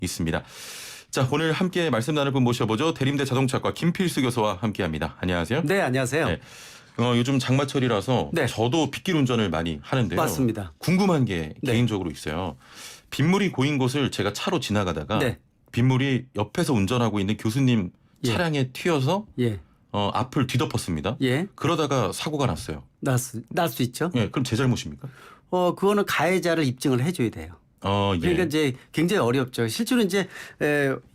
있습니다. 자, 오늘 함께 말씀 나눌 분 모셔보죠. 대림대 자동차과 김필수 교수와 함께합니다. 안녕하세요. 네, 안녕하세요. 네. 요즘 장마철이라서 네. 저도 빗길 운전을 많이 하는데요. 맞습니다. 궁금한 게 네. 개인적으로 있어요. 빗물이 고인 곳을 제가 차로 지나가다가 네. 빗물이 옆에서 운전하고 있는 교수님 예. 차량에 튀어서 예, 앞을 뒤덮었습니다. 예, 그러다가 사고가 났어요. 날 수 있죠. 예, 그럼 제 잘못입니까? 그거는 가해자를 입증을 해줘야 돼요. 예. 그러니까 이제 굉장히 어렵죠. 실제로 이제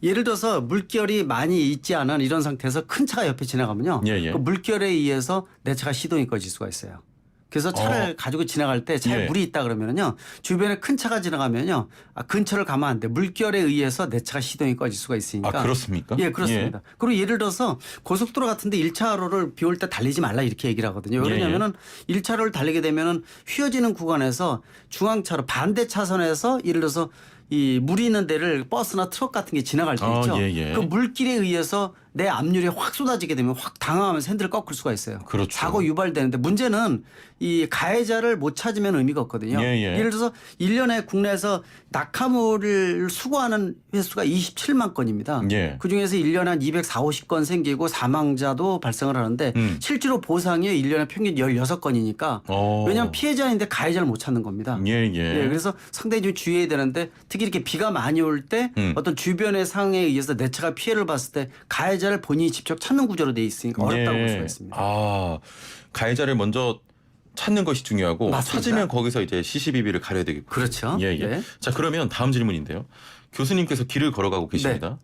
예를 들어서 물결이 많이 있지 않은 이런 상태에서 큰 차가 옆에 지나가면요. 예, 예. 그 물결에 의해서 내 차가 시동이 꺼질 수가 있어요. 그래서 차를 가지고 지나갈 때 차에 예. 물이 있다 그러면은요. 주변에 큰 차가 지나가면요. 근처를 가면 안 돼. 물결에 의해서 내 차가 시동이 꺼질 수가 있으니까. 아, 그렇습니까? 예, 그렇습니다. 그리고 예를 들어서 고속도로 같은데 1차로를 비 올 때 달리지 말라 이렇게 얘기를 하거든요. 예, 왜냐면은 1차로를 달리게 되면은 휘어지는 구간에서 중앙차로 반대 차선에서 예를 들어서 이 물이 있는 데를 버스나 트럭 같은 게 지나갈 때 있죠. 예, 예. 그 물길에 의해서 내 앞유리 확 쏟아지게 되면 확 당황하면서 핸들을 꺾을 수가 있어요. 그렇죠. 사고 유발되는데 문제는 이 가해자를 못 찾으면 의미가 없거든요. 예, 예. 예를 들어서 1년에 국내에서 낙하물을 수거하는 횟수가 27만 건입니다. 예. 그중에서 1년에 한 240~50건 생기고 사망자도 발생을 하는데 실제로 보상이 1년에 평균 16건이니까 왜냐하면 피해자인데 가해자를 못 찾는 겁니다. 예, 예. 그래서 상당히 좀 주의해야 되는데 특히 이렇게 비가 많이 올 때 어떤 주변의 상황에 의해서 내 차가 피해를 봤을 때 가해자를 본인이 직접 찾는 구조로 돼 있으니까 어렵다고 볼 수가 있습니다. 가해자를 먼저 찾는 것이 중요하고 맞습니다. 찾으면 거기서 이제 시시비비를 가려야 되겠고. 그렇죠. 예, 예. 네. 자, 그러면 다음 질문인데요. 교수님께서 길을 걸어가고 계십니다.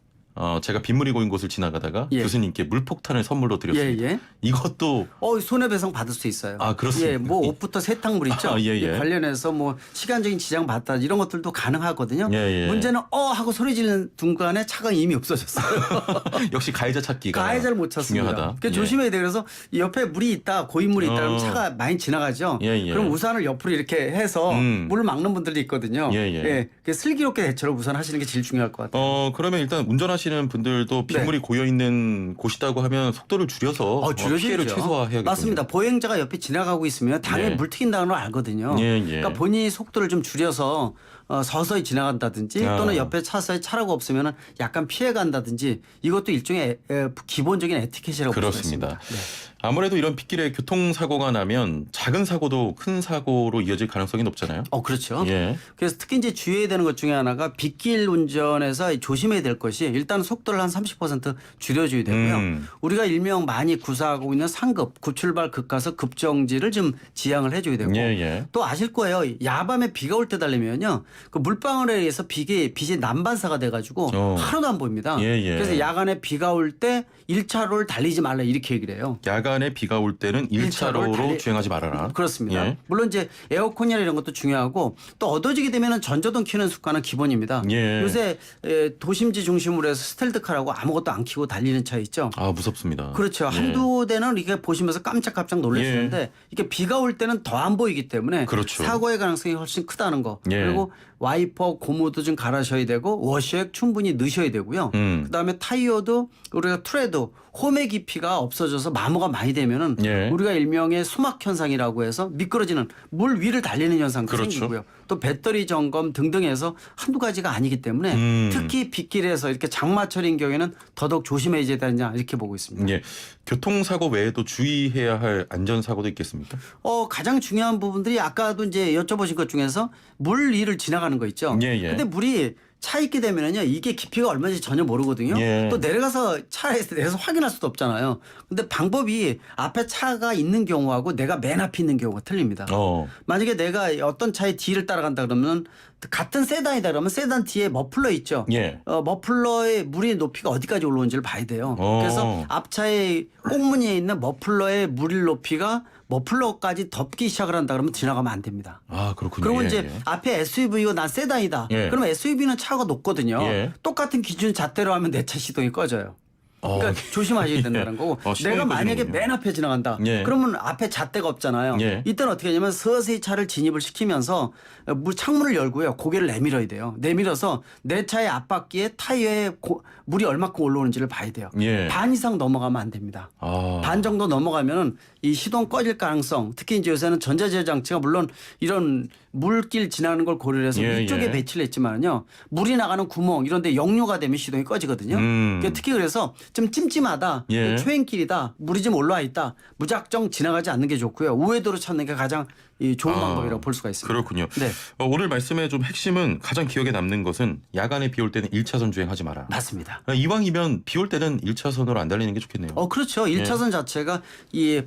제가 빗물이 고인 곳을 지나가다가 예. 교수님께 물폭탄을 선물로 드렸습니다. 예, 예. 이것도 손해배상 받을 수 있어요. 아, 그렇습니까? 예, 뭐 옷부터 세탁물 있죠. 예, 예. 관련해서 뭐 시간적인 지장 받다 이런 것들도 가능하거든요. 예, 예. 문제는 하고 소리 지르는 순간에 차가 이미 없어졌어요. 역시 가해자 찾기가 가해자를 못 찾습니다. 중요하다. 그러니까 조심해야 돼요. 그래서 옆에 물이 있다, 고인물이 있다 그러면 차가 많이 지나가죠. 예, 예. 그럼 우산을 옆으로 이렇게 해서 물을 막는 분들도 있거든요. 예, 예. 그래서 슬기롭게 대처를 우선 하시는 게 제일 중요할 것 같아요. 그러면 일단 운전하시는 분들도 빗물이 고여 있는 곳이다고 하면 속도를 줄여서 피해를 최소화해야겠군요. 맞습니다. 보행자가 옆에 지나가고 있으면 당연히 예. 물 튀긴다는 걸 알거든요. 예, 예. 그러니까 본인이 속도를 좀 줄여서 서서히 지나간다든지 또는 옆에 차선에 차라고 없으면 약간 피해 간다든지 이것도 일종의 기본적인 에티켓이라고 볼 수 있습니다. 그렇습니다. 아무래도 이런 빗길에 교통사고가 나면 작은 사고도 큰 사고로 이어질 가능성이 높잖아요. 그렇죠. 예. 그래서 특히 이제 주의해야 되는 것 중에 하나가 빗길 운전에서 조심해야 될 것이 일단 속도를 한 30% 줄여줘야 되고요. 우리가 일명 많이 구사하고 있는 상급, 급출발, 급가속, 급정지를 좀 지향을 해줘야 되고 예. 또 아실 거예요. 야밤에 비가 올 때 달리면요. 그 물방울에 의해서 빛이 난반사가 돼가지고 하나도 안 보입니다. 예. 그래서 야간에 비가 올 때 1차로를 달리지 말라 이렇게 얘기를 해요. 야간에 비가 올 때는 1차로로 주행하지 말아라. 그렇습니다. 예. 물론 이제 에어컨이나 이런 것도 중요하고 또 어두워지게 되면 전조등 켜는 습관은 기본입니다. 예. 요새 도심지 중심으로 해서 스텔드카라고 아무것도 안 켜고 달리는 차 있죠. 무섭습니다. 그렇죠. 예. 한두 대는 이렇게 보시면서 깜짝깜짝 놀라시는데 이게 비가 올 때는 더 안 보이기 때문에 그렇죠. 사고의 가능성이 훨씬 크다는 거. 예. 그리고 와이퍼 고무도 좀 갈아셔야 되고 워셔액 충분히 넣으셔야 되고요. 그다음에 타이어도 우리가 트레드 홈의 깊이가 없어져서 마모가 많이 되면은 예. 우리가 일명의 수막 현상이라고 해서 미끄러지는 물 위를 달리는 현상도 그렇죠. 생기고요. 또 배터리 점검 등등해서 한두 가지가 아니기 때문에 특히 빗길에서 이렇게 장마철인 경우에는 더더욱 조심해야 된다 이렇게 보고 있습니다. 예. 교통사고 외에도 주의해야 할 안전사고도 있겠습니까? 가장 중요한 부분들이 아까도 이제 여쭤보신 것 중에서 물 위를 지나가는 거 있죠. 예. 근데 물이 차 있게 되면은요 이게 깊이가 얼마인지 전혀 모르거든요. 예. 또 내려가서 차에서 내려서 확인할 수도 없잖아요. 근데 방법이 앞에 차가 있는 경우하고 내가 맨 앞에 있는 경우가 틀립니다. 만약에 내가 어떤 차의 뒤를 따라간다 그러면 같은 세단이다 그러면 세단 뒤에 머플러 있죠. 예. 머플러의 물의 높이가 어디까지 올라오는지를 봐야 돼요. 그래서 앞차의 꽁무니에 있는 머플러의 물 높이가 머플러까지 덮기 시작을 한다 그러면 지나가면 안 됩니다. 그렇군요. 그리고 예, 이제 예. 앞에 SUV고 난 세단이다. 예. 그러면 SUV는 차가 높거든요. 예. 똑같은 기준 잣대로 하면 내 차 시동이 꺼져요. 그러니까 조심하셔야 된다는 거고 내가 만약에 맨 앞에 지나간다. 그러면 앞에 잣대가 없잖아요. 이때는 어떻게 하냐면 서서히 차를 진입을 시키면서 창문을 열고요. 고개를 내밀어야 돼요. 내밀어서 내 차의 앞바퀴에 타이어에 물이 얼마큼 올라오는지를 봐야 돼요. 반 이상 넘어가면 안 됩니다. 반 정도 넘어가면은 이 시동 꺼질 가능성, 특히 이제 요새는 전자제어 장치가 물론 이런 물길 지나는 걸 고려해서 위쪽에 배치를 했지만요. 물이 나가는 구멍 이런 데 역류가 되면 시동이 꺼지거든요. 그러니까 특히 그래서 좀 찜찜하다. 초행길이다. 물이 좀 올라와 있다. 무작정 지나가지 않는 게 좋고요. 우회도로 찾는 게 가장 좋은 방법이라고 볼 수가 있습니다. 그렇군요. 네. 오늘 말씀의 좀 핵심은 가장 기억에 남는 것은 야간에 비 올 때는 1차선 주행하지 마라. 맞습니다. 이왕이면 비 올 때는 1차선으로 안 달리는 게 좋겠네요. 그렇죠. 1차선 자체가 이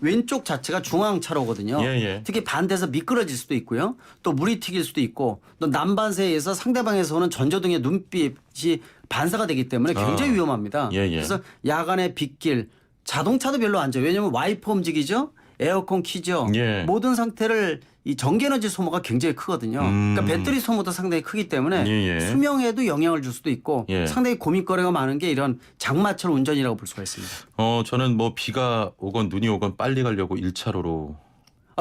왼쪽 자체가 중앙차로거든요. 특히 반대에서 미끄러질 수도 있고요. 또 물이 튀길 수도 있고 또 남반세에서 상대방에서 오는 전조등의 눈빛이 반사가 되기 때문에 굉장히 위험합니다. 그래서 야간에 빗길 자동차도 별로 안 좋아요. 왜냐하면 와이퍼 움직이죠. 에어컨 키죠. 모든 상태를 이 전기에너지 소모가 굉장히 크거든요. 그러니까 배터리 소모도 상당히 크기 때문에 수명에도 영향을 줄 수도 있고 상당히 고민거리가 많은 게 이런 장마철 운전이라고 볼 수가 있습니다. 저는 뭐 비가 오건 눈이 오건 빨리 가려고 1차로로.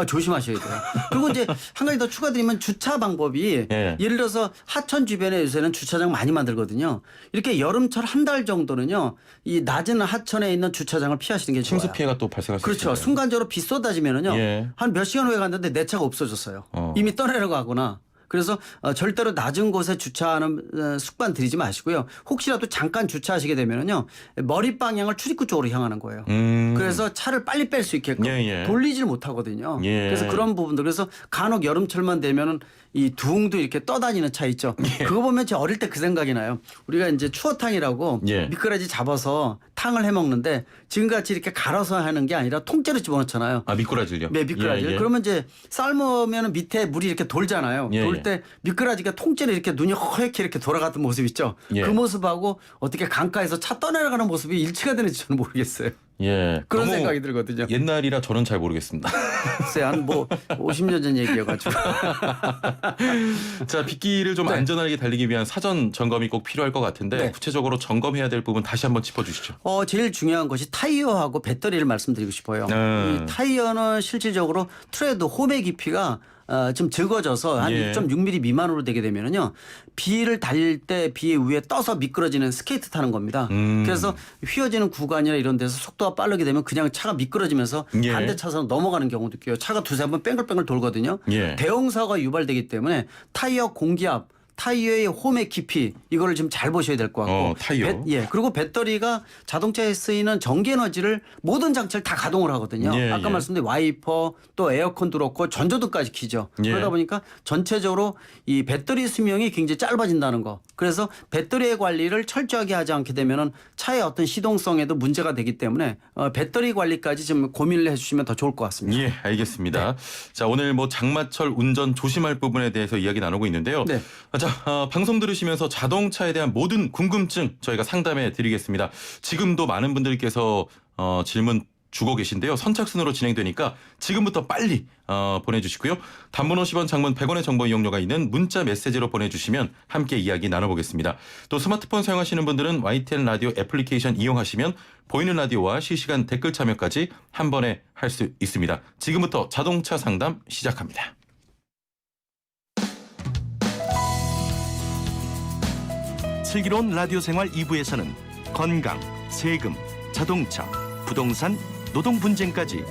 조심하셔야 돼요. 그리고 이제 한 가지 더 추가드리면 주차 방법이 예를 들어서 하천 주변에 요새는 주차장 많이 만들거든요. 이렇게 여름철 한 달 정도는요. 이 낮은 하천에 있는 주차장을 피하시는 게 좋아요. 침수 피해가 또 발생할 수 있어요. 그렇죠. 순간적으로 비 쏟아지면은요. 한 몇 시간 후에 갔는데 내 차가 없어졌어요. 이미 떠내려고 하거나. 그래서 절대로 낮은 곳에 주차하는 습관 들이지 마시고요. 혹시라도 잠깐 주차하시게 되면은요. 머리 방향을 출입구 쪽으로 향하는 거예요. 그래서 차를 빨리 뺄 수 있게끔 돌리질 못하거든요. 그래서 그런 부분들. 그래서 간혹 여름철만 되면은 이 둥도 이렇게 떠다니는 차 있죠. 그거 보면 제 어릴 때 그 생각이 나요. 우리가 이제 추어탕이라고 미꾸라지 잡아서 탕을 해 먹는데 지금같이 이렇게 갈아서 하는 게 아니라 통째로 집어넣잖아요. 미꾸라지를요? 네, 미꾸라지를. 그러면 이제 삶으면 밑에 물이 이렇게 돌잖아요. 돌 때 미꾸라지가 통째로 이렇게 눈이 허옇게 이렇게 돌아갔던 모습 있죠. 그 모습하고 어떻게 강가에서 차 떠내려가는 모습이 일치가 되는지 저는 모르겠어요. 그런 생각이 들거든요. 옛날이라 저는 잘 모르겠습니다. 글쎄 한 50년 전 얘기여가지고. 자, 빗길을 좀 안전하게 달리기 위한 사전 점검이 꼭 필요할 것 같은데 구체적으로 점검해야 될 부분 다시 한번 짚어주시죠. 제일 중요한 것이 타이어하고 배터리를 말씀드리고 싶어요. 이 타이어는 실질적으로 트레드 홈의 깊이가 좀 적어져서 한 2.6mm 미만으로 되게 되면은요. 비를 달릴 때 비 위에 떠서 미끄러지는 스케이트 타는 겁니다. 그래서 휘어지는 구간이나 이런 데서 속도가 빠르게 되면 그냥 차가 미끄러지면서 반대 차선으로 넘어가는 경우도 있고요. 차가 두세 번 뺑글뺑글 돌거든요. 대형 사고가 유발되기 때문에 타이어 공기압 타이어의 홈의 깊이 이거를 좀 잘 보셔야 될 것 같고 타이어. 그리고 배터리가 자동차에 쓰이는 전기 에너지를 모든 장치를 다 가동을 하거든요. 아까 말씀드린 와이퍼 또 에어컨도 그렇고 전조등까지 켜죠. 그러다 보니까 전체적으로 이 배터리 수명이 굉장히 짧아진다는 거. 그래서 배터리의 관리를 철저하게 하지 않게 되면은 차의 어떤 시동성에도 문제가 되기 때문에 배터리 관리까지 좀 고민을 해주시면 더 좋을 것 같습니다. 알겠습니다. 자, 오늘 뭐 장마철 운전 조심할 부분에 대해서 이야기 나누고 있는데요. 자, 방송 들으시면서 자동차에 대한 모든 궁금증 저희가 상담해 드리겠습니다. 지금도 많은 분들께서 질문 주고 계신데요. 선착순으로 진행되니까 지금부터 빨리 보내주시고요. 단문 50원, 장문 100원의 정보 이용료가 있는 문자 메시지로 보내주시면 함께 이야기 나눠보겠습니다. 또 스마트폰 사용하시는 분들은 YTN 라디오 애플리케이션 이용하시면 보이는 라디오와 실시간 댓글 참여까지 한 번에 할 수 있습니다. 지금부터 자동차 상담 시작합니다. 슬기로운 라디오 생활 2부에서는 건강, 세금, 자동차, 부동산, 노동 분쟁까지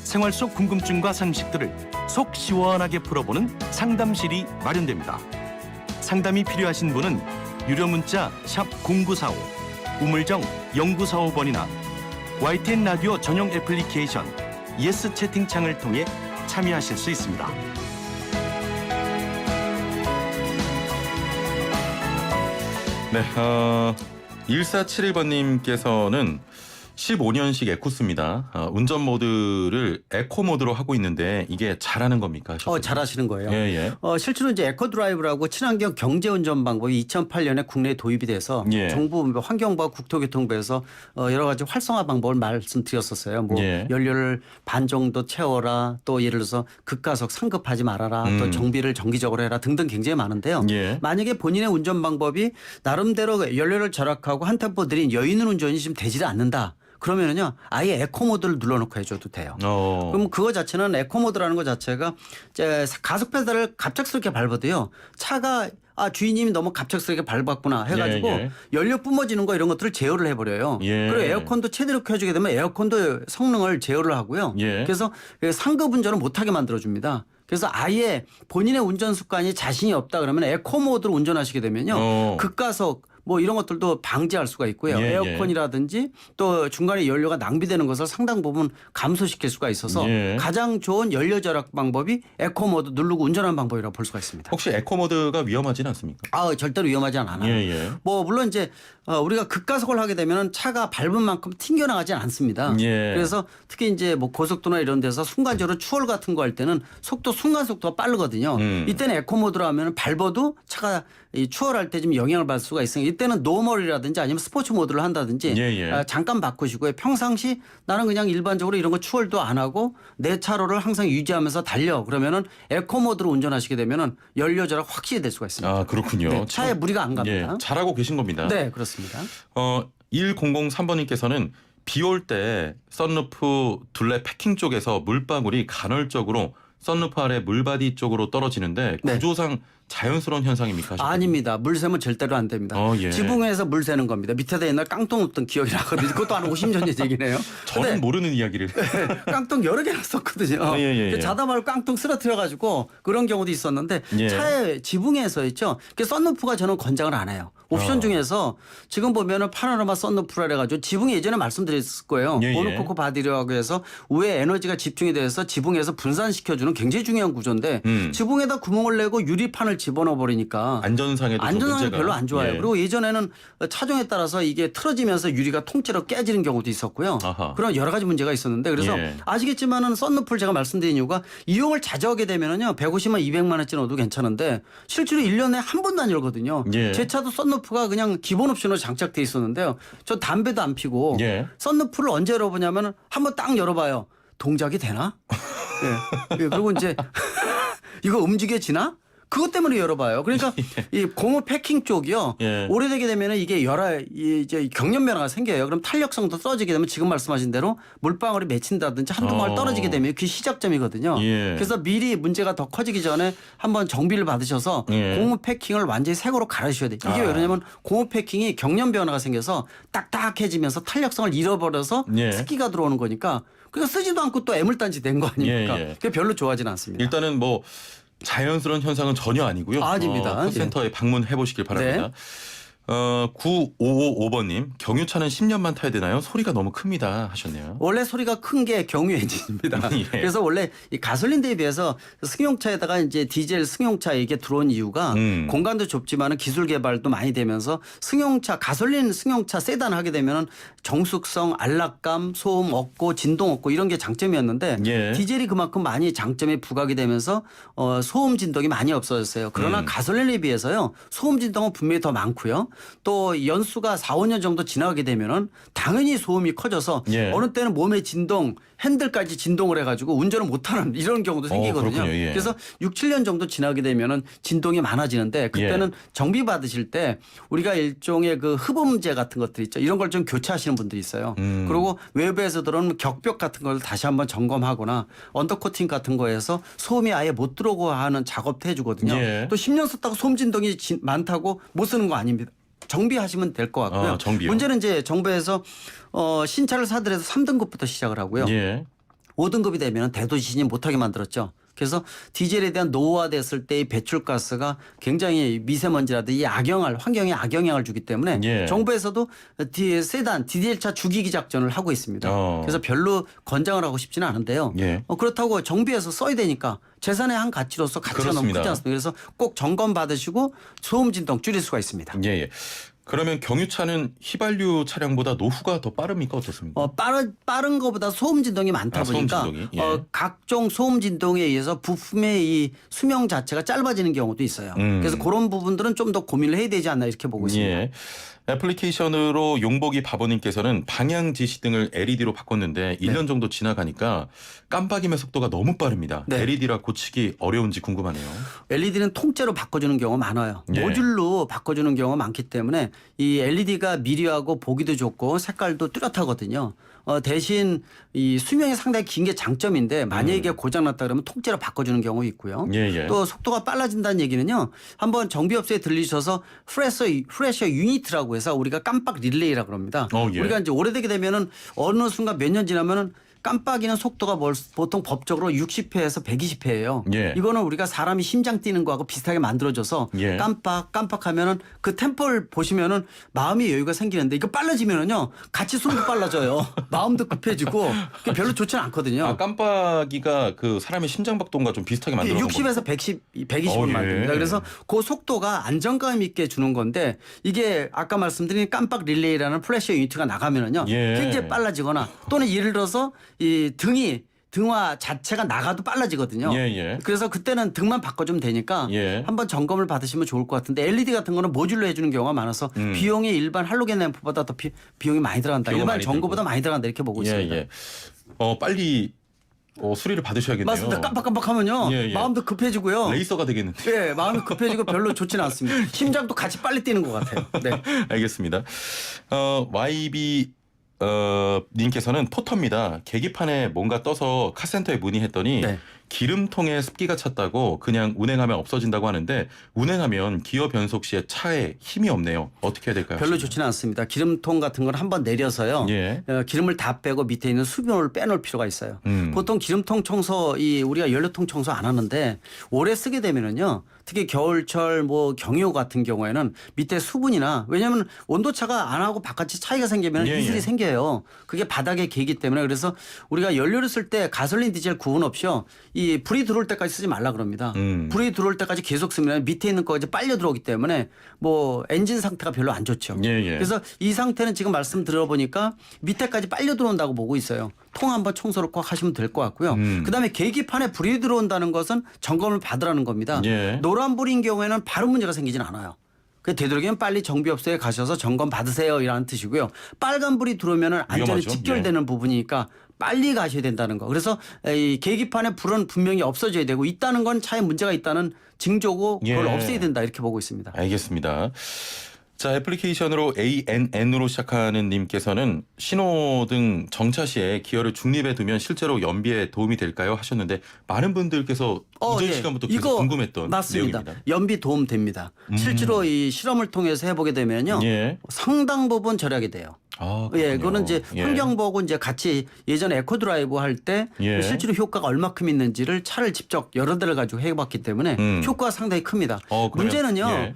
생활 속 궁금증과 상식들을 속 시원하게 풀어보는 상담실이 마련됩니다. 상담이 필요하신 분은 유료 문자 샵 0945, 우물정 0945번이나 YTN 라디오 전용 애플리케이션 예스 채팅창을 통해 참여하실 수 있습니다. 네, 1471번님께서는 15년식 에코스입니다. 운전 모드를 에코 모드로 하고 있는데 이게 잘하는 겁니까? 잘하시는 거예요. 예. 실제로 이제 에코 드라이브라고 친환경 경제 운전 방법이 2008년에 국내에 도입이 돼서 예. 정부 환경부와 국토교통부에서 여러 가지 활성화 방법을 말씀드렸었어요. 뭐 예. 연료를 반 정도 채워라, 또 예를 들어서 급가속 상급하지 말아라, 또 정비를 정기적으로 해라 등등 굉장히 많은데요. 예. 만약에 본인의 운전 방법이 나름대로 연료를 절약하고 한 템포 느린 여유 있는 운전이 지금 되지를 않는다. 그러면은요 아예 에코 모드를 눌러놓고 해줘도 돼요. 그럼 그거 자체는 에코 모드라는 것 자체가 이제 가속 페달을 갑작스럽게 밟아도요 차가 주인님이 너무 갑작스럽게 밟았구나 해가지고 예. 연료 뿜어지는 거 이런 것들을 제어를 해버려요. 예. 그리고 에어컨도 최대로 켜주게 되면 에어컨도 성능을 제어를 하고요. 예. 그래서 상급 운전을 못하게 만들어줍니다. 그래서 아예 본인의 운전 습관이 자신이 없다 그러면 에코 모드로 운전하시게 되면요 급가속 뭐 이런 것들도 방지할 수가 있고요. 예. 에어컨이라든지 또 중간에 연료가 낭비되는 것을 상당 부분 감소시킬 수가 있어서 예. 가장 좋은 연료 절약 방법이 에코 모드 누르고 운전하는 방법이라고 볼 수가 있습니다. 혹시 에코 모드가 위험하지는 않습니까? 절대로 위험하지 않아요. 예. 뭐 물론 이제 우리가 급가속을 하게 되면 차가 밟은 만큼 튕겨나가지 않습니다. 예. 그래서 특히 이제 뭐 고속도로나 이런 데서 순간적으로 추월 같은 거 할 때는 순간 속도가 빠르거든요. 이때는 에코 모드로 하면 밟아도 차가 이 추월할 때 좀 영향을 받을 수가 있으니까 이때는 노멀이라든지 아니면 스포츠 모드를 한다든지 예. 잠깐 바꾸시고요. 평상시 나는 그냥 일반적으로 이런 거 추월도 안 하고 내 차로를 항상 유지하면서 달려 그러면은 에코 모드로 운전하시게 되면은 연료 절약 확실히 될 수가 있습니다. 그렇군요. 네, 차에 무리가 안 갑니다. 예, 잘하고 계신 겁니다. 네, 그렇습니다. 1003번님께서는 비 올 때 썬루프 둘레 패킹 쪽에서 물방울이 간헐적으로 썬루프 아래 물바디 쪽으로 떨어지는데 네. 구조상 자연스러운 현상입니까? 하셨거든요. 아닙니다. 물 새면 절대로 안 됩니다. 예. 지붕에서 물 새는 겁니다. 밑에다 옛날 깡통 놨던 기억이 나거든요. 그것도 한 50년 전 얘기네요. 저는 모르는 이야기를. 깡통 여러 개 놨었거든요. 예. 자다 말고 깡통 쓰러뜨려가지고 그런 경우도 있었는데 예. 차에 지붕에서 있죠. 썬루프가 저는 권장을 안 해요. 옵션 중에서 지금 보면은 파노라마 썬루프라 해가지고 지붕에 예전에 말씀드렸을 거예요. 예. 모노코크 바디라고 해서 위에 에너지가 집중이 돼서 지붕에서 분산시켜주는 굉장히 중요한 구조인데 지붕에다 구멍을 내고 유리판을 집어넣어 버리니까 안전상에도 좀 안전상에 문제가. 별로 안 좋아요. 예. 그리고 예전에는 차종에 따라서 이게 틀어지면서 유리가 통째로 깨지는 경우도 있었고요. 아하. 그런 여러 가지 문제가 있었는데 그래서 예. 아시겠지만은 썬루프를 제가 말씀드린 이유가 이용을 자주 하게 되면은요 150만 200만 원치 넣어도 괜찮은데 실제로 1년에 한 번도 안 열거든요. 예. 제 차도 썬루프가 그냥 기본 옵션으로 장착돼 있었는데요. 저 담배도 안 피고 예. 썬루프를 언제 열어보냐면은 한번 딱 열어봐요. 동작이 되나? 예. 그리고 이제 이거 움직여지나? 그것 때문에 열어봐요. 그러니까 이 고무 패킹 쪽이요. 예. 오래되게 되면 이게 이제 경련 변화가 생겨요. 그럼 탄력성도 떨어지게 되면 지금 말씀하신 대로 물방울이 맺힌다든지 한두 방울 떨어지게 되면 그게 시작점이거든요. 예. 그래서 미리 문제가 더 커지기 전에 한번 정비를 받으셔서 예. 고무 패킹을 완전히 새 거로 갈아주셔야 돼요. 이게 왜 그러냐면 고무 패킹이 경련 변화가 생겨서 딱딱해지면서 탄력성을 잃어버려서 예. 습기가 들어오는 거니까 그러니까 쓰지도 않고 또 애물단지 된 거 아닙니까? 예. 그게 별로 좋아하지는 않습니다. 일단은 뭐 자연스러운 현상은 전혀 아니고요. 아닙니다. 콜센터에 방문해 보시길 바랍니다. 9555번님 경유차는 10년만 타야 되나요? 소리가 너무 큽니다 하셨네요. 원래 소리가 큰 게 경유 엔진입니다. 예. 그래서 원래 이 가솔린대에 비해서 승용차에다가 이제 디젤 승용차 이게 들어온 이유가 공간도 좁지만은 기술 개발도 많이 되면서 승용차 가솔린 승용차 세단 하게 되면은 정숙성, 안락감, 소음 없고 진동 없고 이런 게 장점이었는데 예. 디젤이 그만큼 많이 장점이 부각이 되면서 소음 진동이 많이 없어졌어요. 그러나 가솔린에 비해서요 소음 진동은 분명히 더 많고요. 또 연수가 4, 5년 정도 지나게 되면은 당연히 소음이 커져서 예. 어느 때는 몸의 진동, 핸들까지 진동을 해가지고 운전을 못하는 이런 경우도 생기거든요. 그렇군요. 예. 그래서 6, 7년 정도 지나게 되면은 진동이 많아지는데 그때는 정비 받으실 때 우리가 일종의 그 흡음재 같은 것들 있죠. 이런 걸 좀 교체하시는 분들이 있어요. 그리고 외부에서 들어오는 격벽 같은 걸 다시 한번 점검하거나 언더코팅 같은 거에서 소음이 아예 못 들어오고 하는 작업도 해주거든요. 예. 또 10년 썼다고 소음 진동이 많다고 못 쓰는 거 아닙니다. 정비하시면 될 것 같고요. 정비요. 문제는 이제 정부에서 신차를 사더라도 3등급부터 시작을 하고요. 예. 5등급이 되면 대도시 진입 못하게 만들었죠. 그래서 디젤에 대한 노후화됐을 때의 배출가스가 굉장히 미세먼지라든지 환경에 악영향을 주기 때문에 예. 정부에서도 세단, 디젤차 죽이기 작전을 하고 있습니다. 그래서 별로 권장을 하고 싶지는 않은데요. 예. 그렇다고 정비해서 써야 되니까 재산의 한 가치로서 가치가 그렇습니다. 너무 크지 않습니까? 그래서 꼭 점검 받으시고 소음 진동 줄일 수가 있습니다. 예. 그러면 경유차는 휘발유 차량보다 노후가 더 빠릅니까? 어떻습니까? 빠른 것보다 소음 진동이 많다 보니까 소음 진동이? 예. 각종 소음 진동에 의해서 부품의 이 수명 자체가 짧아지는 경우도 있어요. 그래서 그런 부분들은 좀 더 고민을 해야 되지 않나 이렇게 보고 있습니다. 예. 애플리케이션으로 용복이 바보님께서는 방향 지시 등을 LED로 바꿨는데 1년 정도 지나가니까 깜빡임의 속도가 너무 빠릅니다. 네. LED라 고치기 어려운지 궁금하네요. LED는 통째로 바꿔주는 경우가 많아요. 예. 모듈로 바꿔주는 경우가 많기 때문에 이 LED가 미리하고 보기도 좋고 색깔도 뚜렷하거든요. 대신 이 수명이 상당히 긴 게 장점인데 만약에 이게 고장났다 그러면 통째로 바꿔주는 경우 있고요. 예. 또 속도가 빨라진다는 얘기는요. 한번 정비업소에 들리셔서 프레셔 유니트라고 해서 우리가 깜빡 릴레이라고 그럽니다. 예. 우리가 이제 오래되게 되면은 어느 순간 몇 년 지나면은 깜빡이는 속도가 보통 법적으로 60회에서 120회예요. 예. 이거는 우리가 사람이 심장 뛰는 거하고 비슷하게 만들어져서 예. 깜빡하면은 그 템포를 보시면은 마음의 여유가 생기는데 이거 빨라지면은요 같이 숨도 빨라져요. 마음도 급해지고 그게 별로 좋지는 않거든요. 깜빡이가 그 사람의 심장박동과 좀 비슷하게 만들어 놓은 60에서 120을 예. 만듭니다. 그래서 그 속도가 안정감 있게 주는 건데 이게 아까 말씀드린 깜빡 릴레이라는 플래시 유니트가 나가면은요 예. 굉장히 빨라지거나 또는 예를 들어서 이 등화 자체가 나가도 빨라지거든요. 예. 그래서 그때는 등만 바꿔주면 되니까 예. 한번 점검을 받으시면 좋을 것 같은데 LED 같은 거는 모듈로 해주는 경우가 많아서 비용이 일반 할로겐 램프보다 더 비용이 많이 들어간다. 비용은 일반 많이 전구보다 들고. 많이 들어간다 이렇게 보고 있습니다. 예. 빨리 수리를 받으셔야겠네요. 맞습니다. 깜빡깜빡하면요 예. 마음도 급해지고요. 레이서가 되겠는데. 네, 마음이 급해지고 별로 좋지는 않습니다. 심장도 같이 빨리 뛰는 것 같아요. 네. 알겠습니다. YB 님께서는 포터입니다. 계기판에 뭔가 떠서 카센터에 문의했더니 네. 기름통에 습기가 찼다고 그냥 운행하면 없어진다고 하는데 운행하면 기어 변속 시에 차에 힘이 없네요. 어떻게 해야 될까요? 별로 좋지는 않습니다. 기름통 같은 걸 한번 내려서요. 예. 기름을 다 빼고 밑에 있는 수분을 빼놓을 필요가 있어요. 보통 기름통 청소 우리가 연료통 청소 안 하는데 오래 쓰게 되면은요. 특히 겨울철 경유 같은 경우에는 밑에 수분이나 왜냐하면 온도차가 안하고 바깥이 차이가 생기면 이슬이 생겨요. 그게 바닥에 개기 때문에 그래서 우리가 연료를 쓸 때 가솔린 디젤 구분 없이요. 이 불이 들어올 때까지 쓰지 말라 그럽니다. 불이 들어올 때까지 계속 쓰면 밑에 있는 거가 이제 빨려 들어오기 때문에 엔진 상태가 별로 안 좋죠. 그래서 이 상태는 지금 말씀 들어보니까 밑에까지 빨려 들어온다고 보고 있어요. 통 한번 청소를 꼭 하시면 될 것 같고요. 그다음에 계기판에 불이 들어온다는 것은 점검을 받으라는 겁니다. 노란불인 경우에는 바로 문제가 생기진 않아요. 되도록이면 빨리 정비업소에 가셔서 점검 받으세요 이라는 뜻이고요. 빨간불이 들어오면 안전이 위험하죠. 직결되는 부분이니까 빨리 가셔야 된다는 거. 그래서 이 계기판에 불은 분명히 없어져야 되고 있다는 건 차에 문제가 있다는 징조고 그걸 없애야 된다 이렇게 보고 있습니다. 알겠습니다. 자, 애플리케이션으로 ANN으로 시작하는 님께서는 신호등 정차 시에 기어를 중립에 두면 실제로 연비에 도움이 될까요? 하셨는데 많은 분들께서 이전 시간부터 계속 궁금했던 맞습니다. 내용입니다. 연비 도움 됩니다. 실제로 이 실험을 통해서 해보게 되면요. 상당 부분 절약이 돼요. 그거는 이제 환경 보고 이제 같이 예전에 에코 드라이브 할 때 실제로 효과가 얼마큼 있는지를 차를 직접 여러 대를 가지고 해봤기 때문에 효과가 상당히 큽니다. 문제는요.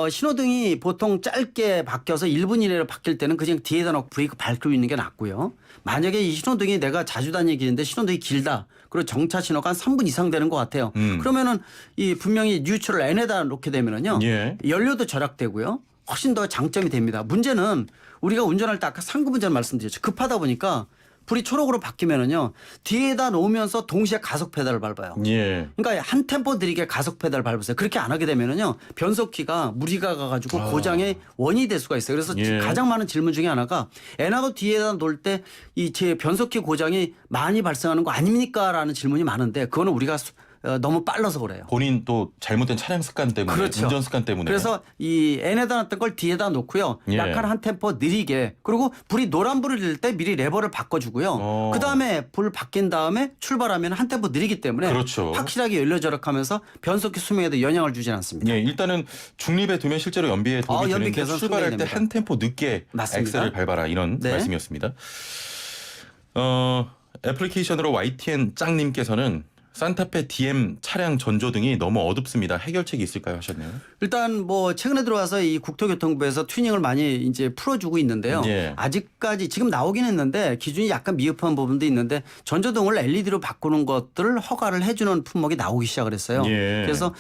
신호등이 보통 짧게 바뀌어서 1분 이내로 바뀔 때는 그냥 뒤에다 놓고 브레이크 밟고 있는 게 낫고요. 만약에 이 신호등이 내가 자주 다니는 길인데 신호등이 길다. 그리고 정차 신호가 한 3분 이상 되는 것 같아요. 그러면은 이 분명히 뉴트럴 N에다 놓게 되면은요. 연료도 절약되고요. 훨씬 더 장점이 됩니다. 문제는 우리가 운전할 때 아까 상급 운전 말씀드렸죠. 급하다 보니까 불이 초록으로 바뀌면은요. 뒤에다 놓으면서 동시에 가속 페달을 밟아요. 그러니까 한 템포 느리게 가속 페달을 밟으세요. 그렇게 안 하게 되면은요. 변속기가 무리가 가가지고 고장의 원인이 될 수가 있어요. 그래서 가장 많은 질문 중에 하나가 N하고 뒤에다 놓을 때 이 제 변속기 고장이 많이 발생하는 거 아닙니까? 라는 질문이 많은데 그거는 우리가 너무 빨라서 그래요. 본인 또 잘못된 차량 습관 때문에 그렇죠. 운전 습관 때문에. 그래서 이 N에다 놨던 걸 뒤에다 놓고요. 약간 한 템포 느리게 그리고 불이 노란불을 들 때 미리 레버를 바꿔주고요. 그다음에 불 바뀐 다음에 출발하면 한 템포 느리기 때문에 확실하게 연료 절약하면서 변속기 수명에도 영향을 주진 않습니다. 일단은 중립에 두면 실제로 연비에 도움이 되는데 출발할 때 한 템포 늦게 엑셀을 밟아라 이런 말씀이었습니다. 애플리케이션으로 YTN 짱님께서는 산타페 DM 차량 전조등이 너무 어둡습니다. 해결책이 있을까요? 하셨네요. 일단 뭐 최근에 들어와서 이 국토교통부에서 튜닝을 많이 이제 풀어주고 있는데요. 예. 아직까지 지금 나오긴 했는데 기준이 약간 미흡한 부분도 있는데 전조등을 LED로 바꾸는 것들을 허가를 해주는 품목이 나오기 시작을 했어요. 예. 그래서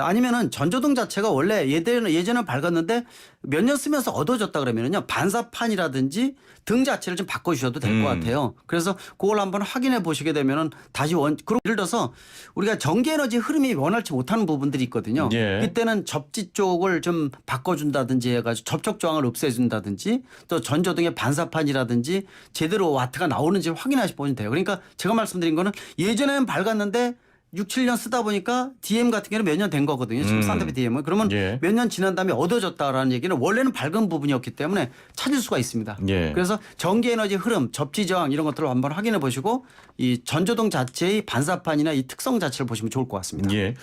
아니면은 전조등 자체가 원래 예전에 밝았는데 몇 년 쓰면서 어두워졌다 그러면은요 반사판이라든지 등 자체를 좀 바꿔주셔도 될 것 같아요. 그래서 그걸 한번 확인해 보시게 되면은 다시 그리고 예를 들어서 우리가 전기에너지 흐름이 원활치 못하는 부분들이 있거든요. 예. 그때는 접지 쪽을 좀 바꿔준다든지 해가지고 접촉 조항을 없애준다든지 또 전조등의 반사판이라든지 제대로 와트가 나오는지 확인하시 보면 돼요. 그러니까 제가 말씀드린 거는 예전에는 밝았는데 6, 7년 쓰다 보니까 DM 같은 경우는 몇 년 된 거거든요. 지금 산타페 DM은. 그러면 예. 몇 년 지난 다음에 어두워졌다라는 얘기는 원래는 밝은 부분이었기 때문에 찾을 수가 있습니다. 예. 그래서 전기에너지 흐름, 접지 저항 이런 것들을 한번 확인해 보시고 이 전조등 자체의 반사판이나 이 특성 자체를 보시면 좋을 것 같습니다. 예.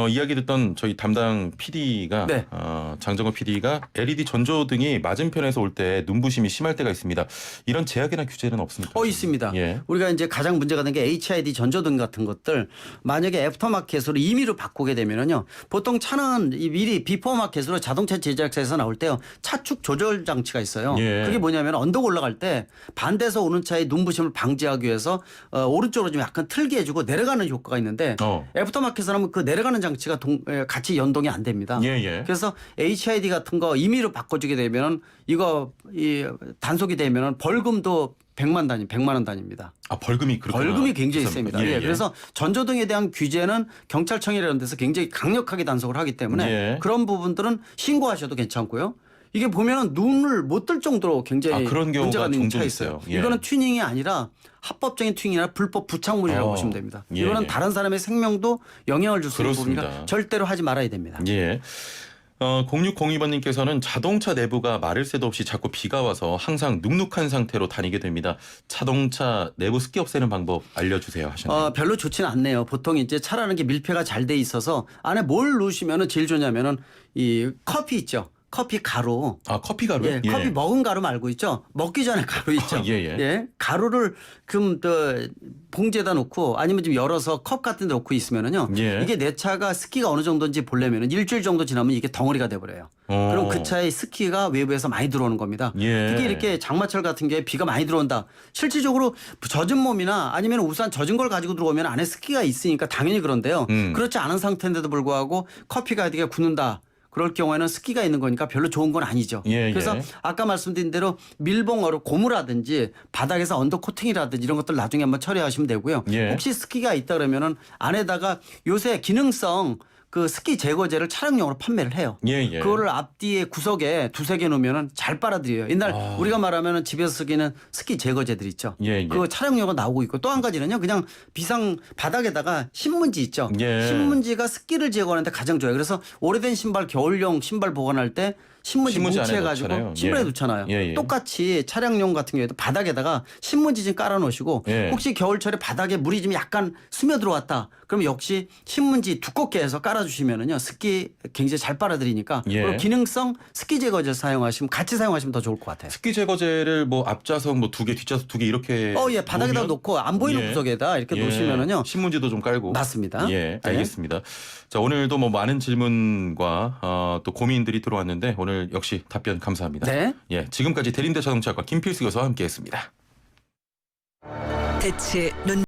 이야기 듣던 저희 담당 PD가 네. 장정호 PD가 LED 전조등이 맞은편에서 올 때 눈부심이 심할 때가 있습니다. 이런 제약이나 규제는 없습니까? 있습니다. 예. 우리가 이제 가장 문제가 된 게 HID 전조등 같은 것들 만약에 애프터마켓으로 임의로 바꾸게 되면은요. 보통 차는 미리 비포마켓으로 자동차 제작사에서 나올 때요. 차축 조절 장치가 있어요. 예. 그게 뭐냐면 언덕 올라갈 때 반대에서 오는 차의 눈부심을 방지하기 위해서 오른쪽으로 좀 약간 틀게 해주고 내려가는 효과가 있는데 애프터마켓은 하면 그 내려가는 장치가 같이 연동이 안 됩니다. 예. 그래서 HID 같은 거 임의로 바꿔주게 되면 이거 단속이 되면 벌금도 100만 원 단위입니다. 벌금이 그렇구나. 벌금이 굉장히 셉니다. 예. 그래서 전조등에 대한 규제는 경찰청이라는 데서 굉장히 강력하게 단속을 하기 때문에 예. 그런 부분들은 신고하셔도 괜찮고요. 이게 보면은 눈을 못 뜰 정도로 굉장히 그런 경우가 문제가 있는 종종 차 있어요. 있어요. 예. 이거는 튜닝이 아니라 합법적인 튜닝이나 불법 부착물이라고 보시면 됩니다. 예. 이거는 다른 사람의 생명도 영향을 줄 수 있는 그렇습니다. 부분이니까 절대로 하지 말아야 됩니다. 예. 0602번님께서는 자동차 내부가 마를 새도 없이 자꾸 비가 와서 항상 눅눅한 상태로 다니게 됩니다. 자동차 내부 습기 없애는 방법 알려주세요 하셨네요. 별로 좋지는 않네요. 보통 이제 차라는 게 밀폐가 잘 돼 있어서 안에 뭘 넣으시면은 제일 좋냐면은 이 커피 있죠. 커피 가루. 커피 가루요? 예, 커피 먹은 가루 말고 있죠. 먹기 전에 가루 있죠. 예. 가루를 좀 봉지에다 놓고 아니면 좀 열어서 컵 같은 데 놓고 있으면은요. 예. 이게 내 차가 습기가 어느 정도인지 보려면은 일주일 정도 지나면 이게 덩어리가 돼 버려요. 그럼 그 차에 습기가 외부에서 많이 들어오는 겁니다. 예. 특히 이렇게 장마철 같은 게 비가 많이 들어온다. 실질적으로 젖은 몸이나 아니면 우산 젖은 걸 가지고 들어오면 안에 습기가 있으니까 당연히 그런데요. 그렇지 않은 상태인데도 불구하고 커피가 되게 굳는다. 그럴 경우에는 습기가 있는 거니까 별로 좋은 건 아니죠. 그래서 아까 말씀드린 대로 밀봉어로 고무라든지 바닥에서 언더 코팅이라든지 이런 것들 나중에 한번 처리하시면 되고요. 혹시 습기가 있다 그러면은 안에다가 요새 기능성 그 습기 제거제를 차량용으로 판매를 해요. 그거를 앞뒤에 구석에 두세 개 놓으면은 잘 빨아들여요. 옛날 우리가 말하면은 집에서 쓰기는 습기 제거제들 있죠. 그거 차량용으로 나오고 있고 또 한 가지는요. 그냥 비상 바닥에다가 신문지 있죠. 신문지가 습기를 제거하는데 가장 좋아요. 그래서 오래된 신발 겨울용 신발 보관할 때 신문지 뭉쳐가지고 신발에 놓잖아요. 똑같이 차량용 같은 경우에도 바닥에다가 신문지 좀 깔아놓으시고 혹시 겨울철에 바닥에 물이 좀 약간 스며 들어왔다. 그럼 역시 신문지 두껍게 해서 깔아주시면은요 습기 굉장히 잘 빨아들이니까 그리고 기능성 습기 제거제 같이 사용하시면 더 좋을 것 같아요. 습기 제거제를 뭐 앞좌석 뭐 2개, 뒷좌석 2개 이렇게 바닥에다 놓고 안 보이는 구석에다 이렇게 놓으시면은요 신문지도 좀 깔고 맞습니다. 알겠습니다. 자 오늘도 뭐 많은 질문과 또 고민들이 들어왔는데 오늘 역시 답변 감사합니다. 지금까지 대림대 자동차과 김필수 교수와 함께했습니다. 대체